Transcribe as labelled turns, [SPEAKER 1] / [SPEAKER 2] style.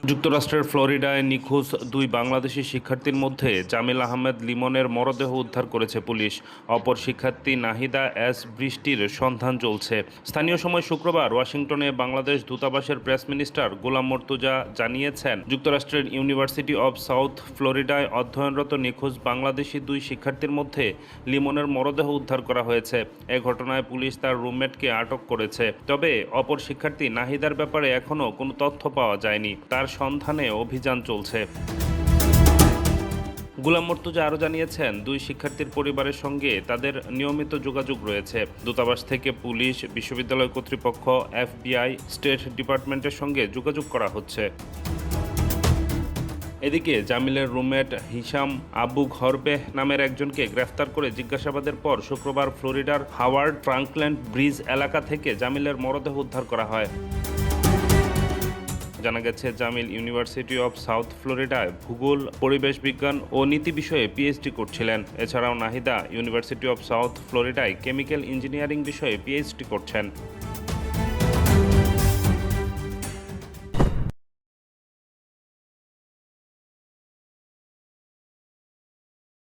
[SPEAKER 1] যুক্তরাষ্ট্রের ফ্লোরিডায় নিখোঁজ দুই বাংলাদেশি শিক্ষার্থীর মধ্যে জামিল আহমেদ লিমনের মরদেহ উদ্ধার করেছে পুলিশ। অপর শিক্ষার্থী নাহিদা এস বৃষ্টির সন্ধান চলছে। স্থানীয় সময় শুক্রবার ওয়াশিংটনে বাংলাদেশ দূতাবাসের প্রেস মিনিস্টার গোলাম মর্তুজা জানিয়েছেন, যুক্তরাষ্ট্রের ইউনিভার্সিটি অব সাউথ ফ্লোরিডায় অধ্যয়নরত নিখোঁজ বাংলাদেশি দুই শিক্ষার্থীর মধ্যে লিমনের মরদেহ উদ্ধার করা হয়েছে। এ ঘটনায় পুলিশ তার রুমমেটকে আটক করেছে। তবে অপর শিক্ষার্থী নাহিদার ব্যাপারে এখনও কোনো তথ্য পাওয়া যায়নি। তার সন্ধানে অভিযান চলছে। গোলাম মর্তুজা আরও জানিয়েছেন, দুই শিক্ষার্থীর পরিবারের সঙ্গে তাদের নিয়মিত যোগাযোগ রয়েছে। দূতাবাস থেকে পুলিশ, বিশ্ববিদ্যালয় কর্তৃপক্ষ, এফবিআই, স্টেট ডিপার্টমেন্টের সঙ্গে যোগাযোগ করা হচ্ছে। এদিকে জামিলের রুমমেট হিশাম আবু ঘরবেহ নামের একজনকে গ্রেফতার করে জিজ্ঞাসাবাদের পর শুক্রবার ফ্লোরিডার হাওয়ার্ড ফ্রাঙ্কল্যান্ড ব্রিজ এলাকা থেকে জামিলের মরদেহ উদ্ধার করা হয়। জানা গেছে, জামিল ইউনিভার্সিটি অব সাউথ ফ্লোরিডায় ভূগোল, পরিবেশ বিজ্ঞান ও নীতি বিষয়ে পিএইচডি করছিলেন। এছাড়াও নাহিদা ইউনিভার্সিটি অব সাউথ ফ্লোরিডায় কেমিক্যাল ইঞ্জিনিয়ারিং বিষয়ে পিএইচডি করছেন।